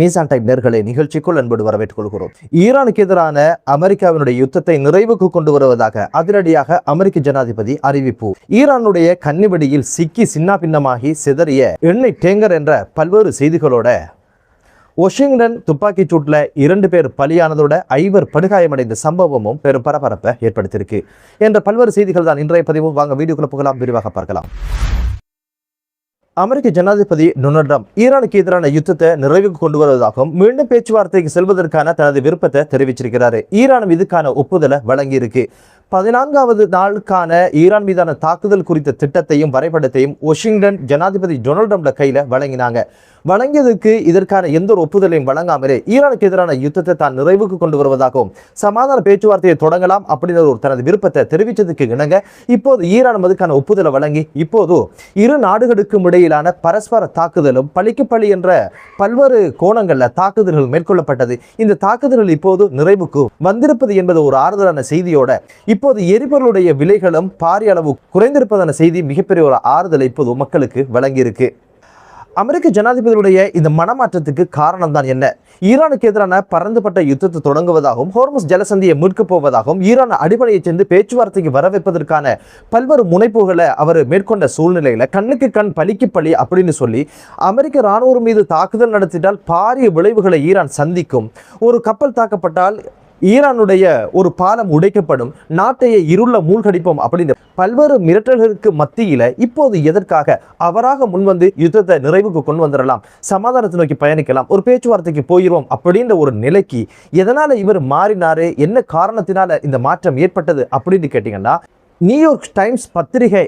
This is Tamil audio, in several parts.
மீசான் டைப் நேர்களை நிகழ்ச்சிக்குள் அன்போடு வரவேற்றுக் கொள்கிறோம். ஈரானுக்கு எதிரான அமெரிக்காவினுடைய யுத்தத்தை நிறைவுக்கு கொண்டு வருவதாக அதிரடியாக அமெரிக்க ஜனாதிபதி அறிவிப்பு. ஈரானுடைய கன்னிவெடியில் சிக்கி சின்ன பின்னமாகி சிதறிய எண்ணெய் டேங்கர் என்ற பல்வேறு செய்திகளோட வாஷிங்டன் துப்பாக்கி சூட்டில் 2 பேர் பலியானதோட 5 படுகாயமடைந்த சம்பவமும் பெரும் பரபரப்பை ஏற்படுத்தியிருக்கு என்ற பல்வேறு செய்திகள் தான் இன்றைய பதிவு. வாங்க வீடியோக்குள்ள போகலாம், விரிவாக பார்க்கலாம். அமெரிக்க ஜனாதிபதி டொனால்ட் ட்ரம்ப் ஈரானுக்கு எதிரான யுத்தத்தை நிறைவுக்கு கொண்டு வருவதாகவும் மீண்டும் பேச்சுவார்த்தைக்கு செல்வதற்கான தனது விருப்பத்தை தெரிவிச்சிருக்கிறாரு. ஈரானும் இதுக்கான ஒப்புதலை வழங்கியிருக்கு. 14வது நாளுக்கான ஈரான் மீதான தாக்குதல் குறித்த திட்டத்தையும் வரைபடத்தையும் வாஷிங்டன் ஜனாதிபதி டொனால்ட் ட்ரம்ப் கையில வழங்கினாங்க. வழங்கியதற்கு இதற்கான எந்த ஒரு ஒப்புதலையும் வழங்காமலே ஈரானுக்கு எதிரான யுத்தத்தை தான் நிறைவுக்கு கொண்டு வருவதாகவும் சமாதான பேச்சுவார்த்தையை தொடங்கலாம் அப்படின்ற ஒரு தனது விருப்பத்தை தெரிவித்ததுக்கு இணங்க இப்போது ஈரான் அதுக்கான ஒப்புதலை வழங்கி இப்போது இரு நாடுகளுக்கும் இடையிலான பரஸ்பர தாக்குதலும் பழிக்கு பழி என்ற பல்வேறு கோணங்கள்ல தாக்குதல்கள் மேற்கொள்ளப்பட்டது. இந்த தாக்குதல்கள் இப்போது நிறைவுக்கு வந்திருப்பது என்பது ஒரு ஆறுதலான செய்தியோட இப்போது எரிபொருளுடைய விலைகளும் பாரிய அளவு குறைந்திருப்பதான செய்தி மிகப்பெரிய ஒரு ஆறுதலை இப்போது மக்களுக்கு வழங்கியிருக்கு. அமெரிக்க ஜனாதிபதியுடைய இந்த மனமாற்றத்துக்கு காரணம் தான் என்ன? ஈரானுக்கு எதிரான பரந்துபட்ட யுத்தத்தை தொடங்குவதாகவும் ஹோர்முஸ் ஜலசந்தியை மீட்கப் போவதாகவும் ஈரான் அடிப்படையை சேர்ந்து பேச்சுவார்த்தைக்கு வர வைப்பதற்கான பல்வேறு முனைப்புகளை அவர் மேற்கொண்ட சூழ்நிலையில கண்ணுக்கு கண் பலிக்கு பலி அப்படின்னு சொல்லி அமெரிக்க இராணுவம் மீது தாக்குதல் நடத்திட்டால் பாரிய விளைவுகளை ஈரான் சந்திக்கும், ஒரு கப்பல் தாக்கப்பட்டால் ஈரானுடைய ஒரு பாலம் உடைக்கப்படும், நாட்டையே இருள மூழ்கடிப்போம் அப்படின்னு பல்வேறு மிரட்டல்களுக்கு மத்தியில இப்போது எதற்காக அவராக முன்வந்து யுத்தத்தை நிறைவுக்கு கொண்டு வந்துடலாம், சமாதானத்தை நோக்கி பயணிக்கலாம், ஒரு பேச்சுவார்த்தைக்கு போயிடுவோம் அப்படின்ற ஒரு நிலைக்கு எதனால இவர் மாறினாரு, என்ன காரணத்தினால இந்த மாற்றம் ஏற்பட்டது அப்படின்னு கேட்டீங்கன்னா நியூயார்க் டைம்ஸ் பத்திரிகை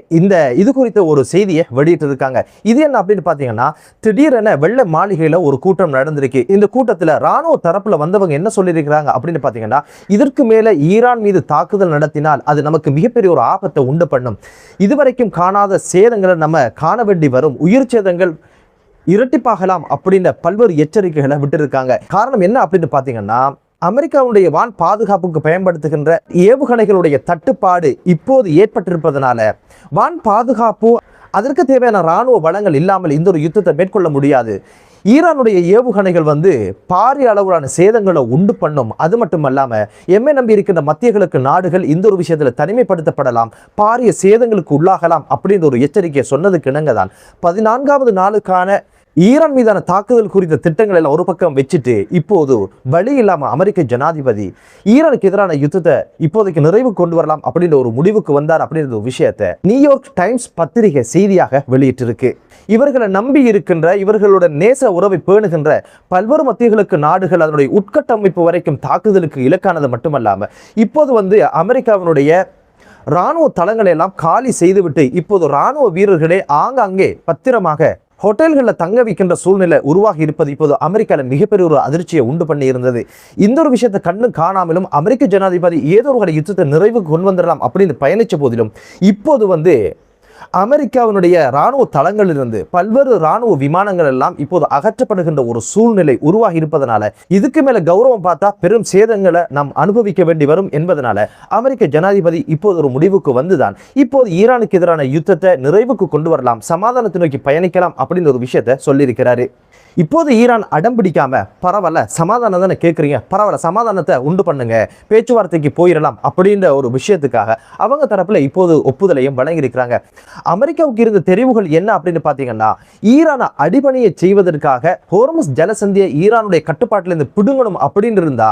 இது குறித்த ஒரு செய்தியை வெளியிட்டிருக்காங்க. இது என்ன அப்படின்னு பார்த்தீங்கன்னா திடீரென வெள்ளை மாளிகையில் ஒரு கூட்டம் நடந்திருக்கு. இந்த கூட்டத்தில் ராணுவ தரப்புல வந்தவங்க என்ன சொல்லியிருக்கிறாங்க அப்படின்னு பார்த்தீங்கன்னா இதற்கு மேலே ஈரான் மீது தாக்குதல் நடத்தினால் அது நமக்கு மிகப்பெரிய ஒரு ஆபத்தை உண்டு பண்ணும், இதுவரைக்கும் காணாத சேதங்களை நம்ம காண வேண்டி வரும், உயிர் சேதங்கள் இரட்டிப்பாகலாம் அப்படின்ற பல்வேறு எச்சரிக்கைகளை விட்டுருக்காங்க. காரணம் என்ன அப்படின்னு பார்த்தீங்கன்னா அமெரிக்காவுடைய வான் பாதுகாப்புக்கு பயன்படுத்துகின்ற ஏவுகணைகளுடைய தட்டுப்பாடு இப்போது ஏற்பட்டிருப்பதனால வான் பாதுகாப்பு அதற்கு தேவையான இராணுவ வளங்கள் இல்லாமல் இந்த ஒரு யுத்தத்தை மேற்கொள்ள முடியாது. ஈரானுடைய ஏவுகணைகள் பாரிய அளவிலான சேதங்களை உண்டு பண்ணும். அது மட்டும் இல்லாம எம்மை நம்பி இருக்கின்ற மத்திய கிழக்கு நாடுகள் இந்த ஒரு விஷயத்துல தனிமைப்படுத்தப்படலாம், பாரிய சேதங்களுக்கு உள்ளாகலாம் அப்படின்ற ஒரு எச்சரிக்கையை சொன்னதுக்கு இணங்கதான் 14வது நாளுக்கான ஈரான் மீதான தாக்குதல் குறித்த திட்டங்கள் எல்லாம் ஒரு பக்கம் வச்சுட்டு இப்போது வழி இல்லாம அமெரிக்க ஜனாதிபதி ஈரானுக்கு எதிரான யுத்தத்தை இப்போதைக்கு நிறைவு கொண்டு வரலாம் அப்படின்ற ஒரு முடிவுக்கு வந்தார் அப்படின்ற ஒரு விஷயத்தை நியூயார்க் டைம்ஸ் பத்திரிகை செய்தியாக வெளியிட்டிருக்கு. இவர்களை நம்பி இருக்கின்ற இவர்களோட நேச உறவை பேணுகின்ற பல்வேறு மத்தியர்களுக்கு நாடுகள் அதனுடைய உட்கட்டமைப்பு வரைக்கும் தாக்குதலுக்கு இலக்கானது மட்டுமல்லாம இப்போது அமெரிக்காவினுடைய இராணுவ தளங்களை எல்லாம் காலி செய்துவிட்டு இப்போது இராணுவ வீரர்களே ஆங்காங்கே பத்திரமாக ஹோட்டல்களில் தங்க வைக்கின்ற சூழ்நிலை உருவாகி இருப்பது இப்போது அமெரிக்காவில் மிகப்பெரிய ஒரு அதிர்ச்சியை உண்டு பண்ணி இருந்தது. இந்த ஒரு விஷயத்தை கண்ணு காணாமலும் அமெரிக்க ஜனாதிபதி ஏதோ ஒரு யுத்தத்தை நிறைவுக்கு கொண்டு வந்துடலாம் அப்படின்னு பயணிச்ச போதிலும் இப்போது அமெரிக்காவினுடைய இராணுவ தளங்களிலிருந்து பல்வேறு இராணுவ விமானங்கள் எல்லாம் இப்போது அகற்றப்படுகின்ற ஒரு சூழ்நிலை உருவாகி இருப்பதனால இதுக்கு மேல கௌரவம் பார்த்தா பெரும் சேதங்களை நாம் அனுபவிக்க வேண்டி வரும் என்பதனால அமெரிக்க ஜனாதிபதி இப்போது ஒரு முடிவுக்கு வந்துதான் இப்போது ஈரானுக்கு எதிரான யுத்தத்தை நிறைவுக்கு கொண்டு வரலாம், சமாதானத்தை நோக்கி பயணிக்கலாம் அப்படின்னு ஒரு விஷயத்தை சொல்லியிருக்கிறாரு. இப்போது ஈரான் அடம் பிடிக்காம பரவாயில்ல சமாதானம் தானே கேட்குறீங்க, பரவாயில்ல சமாதானத்தை உண்டு பண்ணுங்க, பேச்சுவார்த்தைக்கு போயிடலாம் அப்படின்ற ஒரு விஷயத்துக்காக அவங்க தரப்புல இப்போது ஒப்புதலையும் வழங்கியிருக்கிறாங்க. அமெரிக்காவுக்கு இருந்த தெரிவுகள் என்ன அப்படின்னு பார்த்தீங்கன்னா ஈரானை அடிபணியை செய்வதற்காக ஹோர்முஸ் ஜலசந்தியை ஈரானுடைய கட்டுப்பாட்டிலிருந்து பிடுங்கணும் அப்படின்னு இருந்தா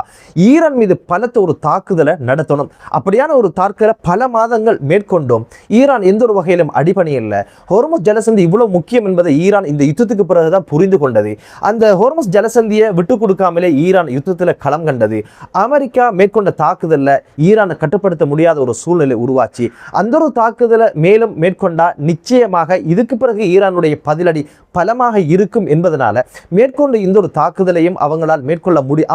ஈரான் மீது பலத்த ஒரு தாக்குதலை நடத்தணும். அப்படியான ஒரு தாக்குதலை பல மாதங்கள் மேற்கொண்டும் ஈரான் எந்த ஒரு வகையிலும் அடிபணி இல்லை. ஹோர்முஸ் ஜலசந்தி இவ்வளவு முக்கியம் என்பதை ஈரான் இந்த யுத்தத்துக்கு பிறகுதான் புரிந்து கொண்டது. அந்த ஹோர்முஸ் ஜலசந்தியை விட்டு கொடுக்காமலே ஈரான் யுத்தத்தில் களம் கண்டது. அமெரிக்கா மேற்கொண்ட தாக்குதல்ல ஈரானை கட்டுப்படுத்த முடியாத ஒரு சூழ்நிலை உருவாச்சு. அந்த ஒரு தாக்குதலை மேலும் மேற்கொண்டா நிச்சயமாக இதுக்கு பிறகு ஈரானுடைய பதிலடி பலமாக இருக்கும் என்பதனால மேற்கொண்ட இந்த ஒரு தாக்குதலையும் அவங்களால்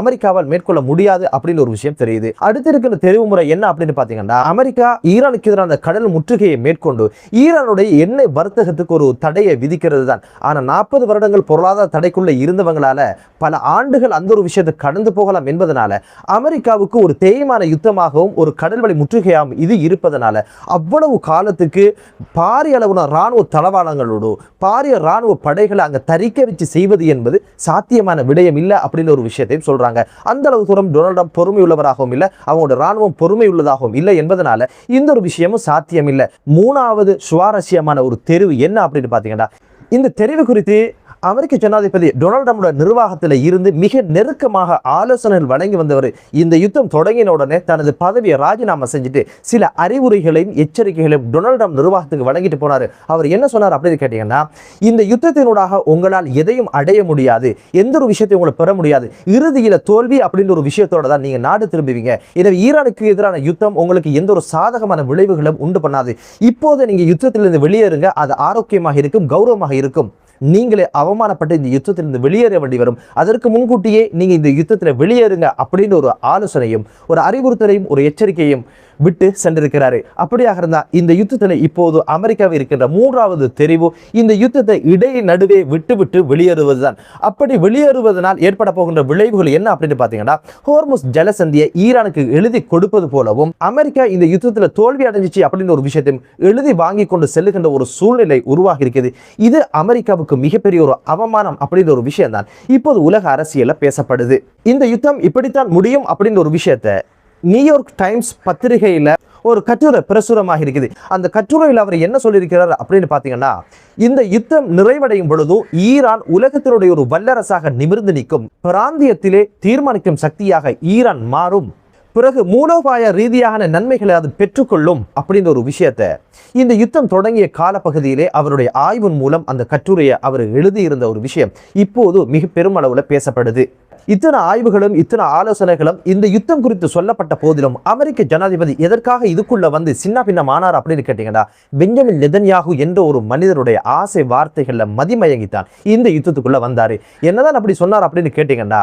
அமெரிக்காவால் மேற்கொள்ள முடியாது அப்படின்னு ஒரு விஷயம் தெரியுது. அடுத்து இருக்கிற தெரிவு முறை என்ன அப்படின்னு பாத்தீங்கன்னா அமெரிக்கா ஈரானுக்கு எதிரான கடல் முற்றுகையை மேற்கொண்டு ஈரானுடைய எண்ணெய் வர்த்தகத்துக்கு ஒரு தடையை விதிக்கிறது தான். ஆனா 40 வருடங்கள் பொருளாதார தடை தடைக்குள்ள இருந்தவங்களால பல ஆண்டுகள் அந்த ஒரு விஷயத்தை கடந்து போகலாம் என்பதனால அமெரிக்காவுக்கு ஒரு தேய்மான யுத்தமாகவும் ஒரு கடல்வழி முற்றுகையாகவும் இது இருப்பதனால அவ்வளவு காலத்துக்கு பாரிய அளவுன இராணுவ தளவாடங்களோடு பாரிய இராணுவ படைகளை அங்க தரிக்க வச்சு செய்வது என்பது சாத்தியமான விடயம் இல்லை அப்படின்னு ஒரு விஷயத்தையும் சொல்றாங்க. அந்த அளவு தூரம் டொனால்ட் ட்ரம்ப் பொறுமை உள்ளவராகவும் இல்லை, அவங்களோட இராணுவம் பொறுமை உள்ளதாகவும் இல்லை என்பதனால இந்த ஒரு விஷயமும் சாத்தியம் இல்லை. மூணாவது சுவாரஸ்யமான ஒரு தெரிவு என்ன அப்படின்னு பாத்தீங்கன்னா, இந்த தெரிவு குறித்து அமெரிக்க ஜனாதிபதி டொனால்ட் ட்ரம்ப் நிர்வாகத்தில் இருந்து மிக நெருக்கமாக ஆலோசனைகள் வழங்கி வந்தவர் இந்த யுத்தம் தொடங்கின உடனே தனது பதவியை ராஜினாமா செஞ்சுட்டு சில அறிவுரைகளையும் எச்சரிக்கைகளையும் டொனால்ட் ட்ரம்ப் நிர்வாகத்துக்கு வழங்கிட்டு போனார். அவர் என்ன சொன்னார் அப்படின்னு கேட்டீங்கன்னா, இந்த யுத்தத்தினூடாக உங்களால் எதையும் அடைய முடியாது, எந்த ஒரு விஷயத்தையும் உங்களை பெற முடியாது, இறுதியில் தோல்வி அப்படின்ற ஒரு விஷயத்தோட தான் நீங்க நாடு திரும்புவீங்க. எனவே ஈரானுக்கு எதிரான யுத்தம் உங்களுக்கு எந்த ஒரு சாதகமான விளைவுகளும் உண்டு பண்ணாது. இப்போது நீங்க யுத்தத்திலிருந்து வெளியேறுங்க, அது ஆரோக்கியமாக இருக்கும், கௌரவமாக இருக்கும். நீங்களே அவமானப்பட்டு இந்த யுத்தத்திலிருந்து வெளியேற வேண்டி வரும். அதற்கு முன்கூட்டியே நீங்க இந்த யுத்தத்தில் வெளியேறுங்க அப்படின்னு ஒரு ஆலோசனையும் ஒரு அறிவுறுத்தலையும் ஒரு எச்சரிக்கையும் விட்டு சென்றிருக்கிறாரு. அப்படியாக இருந்தால் இந்த யுத்தத்தில் இப்போது அமெரிக்காவில் இருக்கின்ற மூன்றாவது தெரிவு இந்த யுத்தத்தை இடையே நடுவே விட்டு வெளியேறுவதுதான். அப்படி வெளியேறுவதனால் ஏற்பட போகின்ற விளைவுகள் என்ன அப்படின்னு பார்த்தீங்கன்னா, ஹோர்முஸ் ஜலசந்தியை ஈரானுக்கு எழுதி கொடுப்பது போலவும் அமெரிக்கா இந்த யுத்தத்தில் தோல்வி அடைஞ்சிச்சு அப்படின்னு ஒரு விஷயத்தையும் எழுதி வாங்கி கொண்டு செல்லுகின்ற ஒரு சூழ்நிலை உருவாகி இருக்கிறது. இது அமெரிக்காவுக்கு மிகப்பெரிய ஒரு அவமானம் அப்படின்ற ஒரு விஷயம் தான் இப்போது உலக அரசியலில் பேசப்படுது. இந்த யுத்தம் இப்படித்தான் முடியும் அப்படின்ற ஒரு விஷயத்தை நியூயார்க் டைம்ஸ் பத்திரிகையில் ஒரு கட்டுரை பிரசுரமாக இருக்குது. அந்த கட்டுரையில் அவர் என்ன சொல்லியிருக்கிறார் அப்படின்னு பார்த்தீங்கன்னா, இந்த யுத்தம் நிறைவடையும் பொழுது ஈரான் உலகத்தினுடைய ஒரு வல்லரசாக நிமிர்ந்து நிற்கும், பிராந்தியத்திலே தீர்மானிக்கும் சக்தியாக ஈரான் மாறும், பிறகு மூலோபாய ரீதியான நன்மைகளை அது பெற்றுக்கொள்ளும் அப்படின்ற ஒரு விஷயத்தை இந்த யுத்தம் தொடங்கிய காலப்பகுதியிலே அவருடைய ஆய்வின் மூலம் அந்த கட்டுரையை அவர் எழுதியிருந்த ஒரு விஷயம் இப்போது மிக பெருமளவில் பேசப்படுது. இத்தனை ஆய்வுகளும் இத்தனை ஆலோசனைகளும் இந்த யுத்தம் குறித்து சொல்லப்பட்ட போதிலும் அமெரிக்க ஜனாதிபதி எதற்காக இதுக்குள்ள வந்து சின்ன பின்னம் ஆனார் அப்படின்னு கேட்டீங்கன்னா, பெஞ்சமின் நெதன்யாகு என்ற ஒரு மனிதருடைய ஆசை வார்த்தைகள்ல மதிமயங்கித்தான் இந்த யுத்தத்துக்குள்ள வந்தாரு. என்னதான் அப்படி சொன்னார் அப்படின்னு கேட்டீங்கன்னா,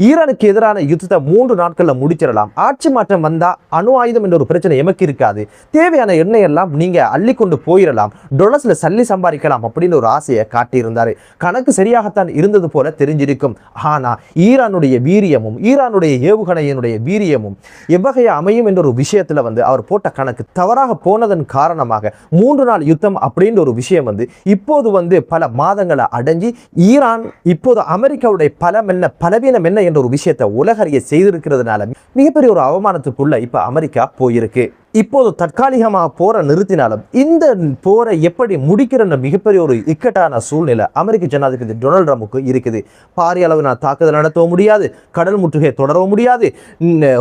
ஈரானுக்கு எதிரான யுத்தத்தை 3 நாட்களில் முடிச்சிடலாம், ஆட்சி மாற்றம் வந்தா அணு ஆயுதம் என்ற ஒரு பிரச்சனை எமக்கு இருக்காது, தேவையான எண்ணெய் எல்லாம் நீங்க அள்ளி கொண்டு போயிடலாம், டொலர்ஸ்ல சல்லி சம்பாதிக்கலாம் அப்படின்னு ஒரு ஆசையை காட்டியிருந்தாரு. கணக்கு சரியாகத்தான் இருந்தது போல தெரிஞ்சிருக்கும். ஆனா ஈரானுடைய வீரியமும் ஈரானுடைய ஏவுகணையினுடைய வீரியமும் எவ்வகையா அமையும் என்ற ஒரு விஷயத்துல அவர் போட்ட கணக்கு தவறாக போனதன் காரணமாக 3 நாள் யுத்தம் அப்படின்ற ஒரு விஷயம் இப்போது பல மாதங்களை அடைஞ்சி ஈரான் இப்போது அமெரிக்காவுடைய பலவீனம் என்ன என்ற ஒரு விஷயத்தை உலகறிய செய்திருக்கிறதுனால மிகப்பெரிய ஒரு அவமானத்துக்குள்ள இப்ப அமெரிக்கா போயிருக்கு. இப்போது தற்காலிகமாக போரை நிறுத்தினாலும் இந்த போரை எப்படி முடிக்கிற மிகப்பெரிய ஒரு இக்கட்டான சூழ்நிலை அமெரிக்க ஜனாதிபதி டொனால்ட் ட்ரம்புக்கு இருக்குது. பாரிய அளவு தாக்குதல் நடத்தவும் முடியாது, கடல் முற்றுகை தொடரவும் முடியாது,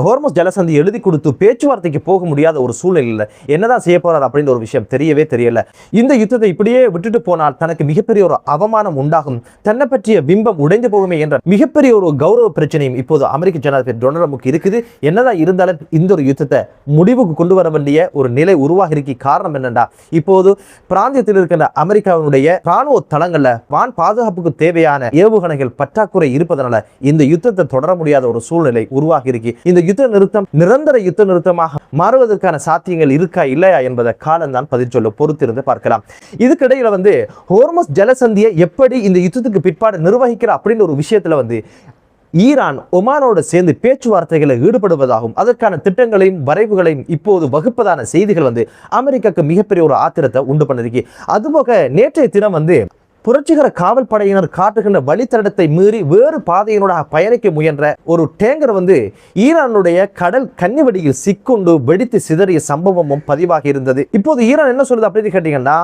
ஹோர்முஸ் ஜலசந்தி எழுதி கொடுத்து பேச்சுவார்த்தைக்கு போக முடியாத ஒரு சூழ்நிலையில் என்னதான் செய்ய போறார் அப்படின்ற ஒரு விஷயம் தெரியவே தெரியல. இந்த யுத்தத்தை இப்படியே விட்டுட்டு போனால் தனக்கு மிகப்பெரிய ஒரு அவமானம் உண்டாகும், தன்னை பற்றிய பிம்பம் உடைந்து போகுமே என்ற மிகப்பெரிய ஒரு கௌரவ பிரச்சனையும் இப்போது அமெரிக்க ஜனாதிபதி டொனால்ட் ட்ரம்புக்கு இருக்குது. என்னதான் இருந்தாலும் இந்த ஒரு யுத்தத்தை முடிவுக்கு கொண்டு வர வேண்டிய ஒரு நிலை உருவாகி இருக்க காரணம் என்னண்டா, இப்போது பிராந்தியத்தில் இருக்கின்ற அமெரிக்காவினுடைய ராணுவ தளங்கள்ல வான் பாதுகாப்புக்கு தேவையான ஏவுகணைகள் பற்றாக்குறை இருப்பதனால இந்த யுத்தத்தை தொடர முடியாத ஒரு சூழ்நிலை உருவாகி இருக்கு. இந்த யுத்த நிறுத்தம் நிரந்தர யுத்த நிறுத்தமாக மாறுவதற்கான சாத்தியங்கள் இருக்கா இல்லையா என்பதை காலம் தான் பதில் சொல்ல, பொறுத்திருந்து பார்க்கலாம். இதுக்கிடையில ஹோர்முஸ் ஜலசந்தியை எப்படி இந்த யுத்தத்துக்கு பிற்பாடு நிர்வகிக்கிற அப்படின்னு ஒரு விஷயத்துல ஈரான் ஒமானோடு சேர்ந்து பேச்சுவார்த்தைகளில் ஈடுபடுவதாகவும் அதற்கான திட்டங்களையும் வரைவுகளையும் இப்போது வகுப்பதான செய்திகள் அமெரிக்காவுக்கு மிகப்பெரிய ஒரு ஆத்திரத்தை உண்டு பண்ணிருக்கு. அதுபோக நேற்றைய தினம் புரட்சிகர காவல் படையினர் காட்டுகின்ற வழித்தடத்தை மீறி வேறு பாதையினூடாக பயணிக்க முயன்ற ஒரு டேங்கர் ஈரானுடைய கடல் கன்னிவெடியில் சிக்குண்டு வெடித்து சிதறிய சம்பவமும் பதிவாகி இருந்தது. இப்போது ஈரான் என்ன சொல்லுது அப்படின்னு கேட்டீங்கன்னா,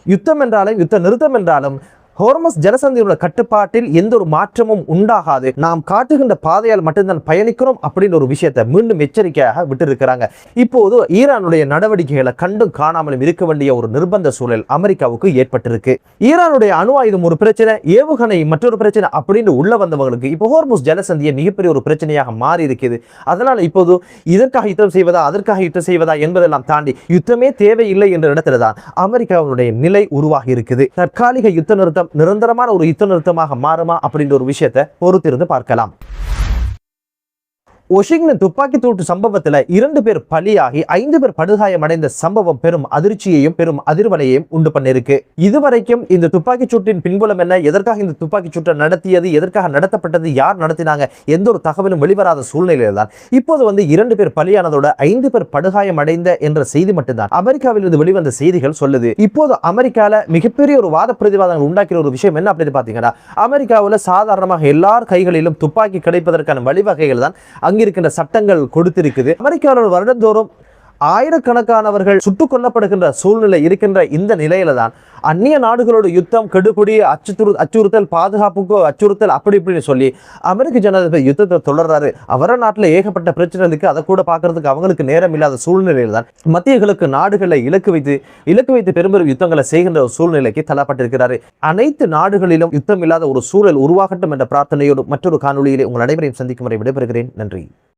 யுத்தம் என்றாலும் யுத்த நிறுத்தம் என்றாலும் ஹோர்முஸ் ஜலசந்தியோட கட்டுப்பாட்டில் எந்த ஒரு மாற்றமும் உண்டாகாது, நாம் காட்டுகின்ற பாதையால் மட்டும்தான் பயணிக்கிறோம் அப்படின்னு ஒரு விஷயத்தை மீண்டும் எச்சரிக்கையாக விட்டிருக்கிறாங்க. இப்போது ஈரானுடைய நடவடிக்கைகளை கண்டும் காணாமலும் இருக்க வேண்டிய ஒரு நிர்பந்த சூழல் அமெரிக்காவுக்கு ஏற்பட்டிருக்கு. ஈரானுடைய அணு ஆயுதம் ஒரு பிரச்சனை, ஏவுகணை மற்றொரு பிரச்சனை அப்படின்னு உள்ள வந்தவங்களுக்கு இப்போ ஹோர்முஸ் ஜலசந்தியை மிகப்பெரிய ஒரு பிரச்சனையாக மாறி இருக்குது. அதனால இப்போது இதற்காக யுத்தம் செய்வதா அதற்காக யுத்தம் செய்வதா என்பதெல்லாம் தாண்டி யுத்தமே தேவையில்லை என்ற இடத்துல தான் அமெரிக்காவுடைய நிலை உருவாகி இருக்குது. தற்காலிக யுத்த நிறுத்தம் நிரந்தரமான ஒரு யுத்த நிறுத்தமாக மாறுமா அப்படின்ற ஒரு விஷயத்தை பொறுத்திருந்து பார்க்கலாம். வாஷிங்டன் துப்பாக்கி தூட்டு சம்பவத்தில் 2 பேர் பலியாகி 5 பேர் படுகாயமடைந்த சம்பவம் பெரும் அதிர்ச்சியையும் பெரும் அதிர்வலையையும் உண்டு பண்ணிருக்கு. இதுவரைக்கும் இந்த துப்பாக்கி சூட்டின் பின்புலம் என்ன, எதற்காக இந்த துப்பாக்கி சூட்டை நடத்தியது, எதற்காக நடத்தப்பட்டது, யார் நடத்தினாங்க, எந்த ஒரு தகவலும் வெளிவராத சூழ்நிலையில் தான் இப்போது 2 பேர் பலியானதோட 5 பேர் படுகாயம் அடைந்த என்ற செய்தி மட்டும்தான் அமெரிக்காவில் இருந்து வெளிவந்த செய்திகள் சொல்லுது. இப்போது அமெரிக்கால மிகப்பெரிய ஒரு வாத பிரதிவாதங்கள் உண்டாக்கிற ஒரு விஷயம் என்ன அப்படின்னு பாத்தீங்கன்னா, அமெரிக்காவில் சாதாரணமாக எல்லார் கைகளிலும் துப்பாக்கி கிடைப்பதற்கான வழிவகைகள் தான் அங்கிருக்கின்ற சட்டங்கள் கொடுத்திருக்குது. அமெரிக்காவில் வருடந்தோறும் ஆயிரக்கணக்கானவர்கள் சுட்டுக் கொல்லப்படுகின்ற சூழ்நிலை இருக்கின்ற இந்த நிலையில தான் அந்நிய நாடுகளோட யுத்தம், கெடுபிடி, அச்சுறுத்தல், பாதுகாப்புக்கு அச்சுறுத்தல், அப்படி இப்படின்னு சொல்லி அமெரிக்க ஜனாதிபதி யுத்தத்தை தொடர்றாரு. அவர நாட்டில் ஏகப்பட்ட பிரச்சனை இருக்கு. அதை கூட பார்க்கறதுக்கு அவங்களுக்கு நேரம் இல்லாத சூழ்நிலையில் தான் மத்திய கிழக்கு நாடுகளை இலக்கு வைத்து பெரும்பெரும் யுத்தங்களை செய்கின்ற ஒரு சூழ்நிலைக்கு தள்ளப்பட்டிருக்கிறாரு. அனைத்து நாடுகளிலும் யுத்தம் இல்லாத ஒரு சூழல் உருவாகட்டும் என்ற பிரார்த்தனையோடு மற்றொரு காணொலியிலே உங்கள் அனைவரையும் சந்திக்கும் வரை விடைபெறுகிறேன். நன்றி.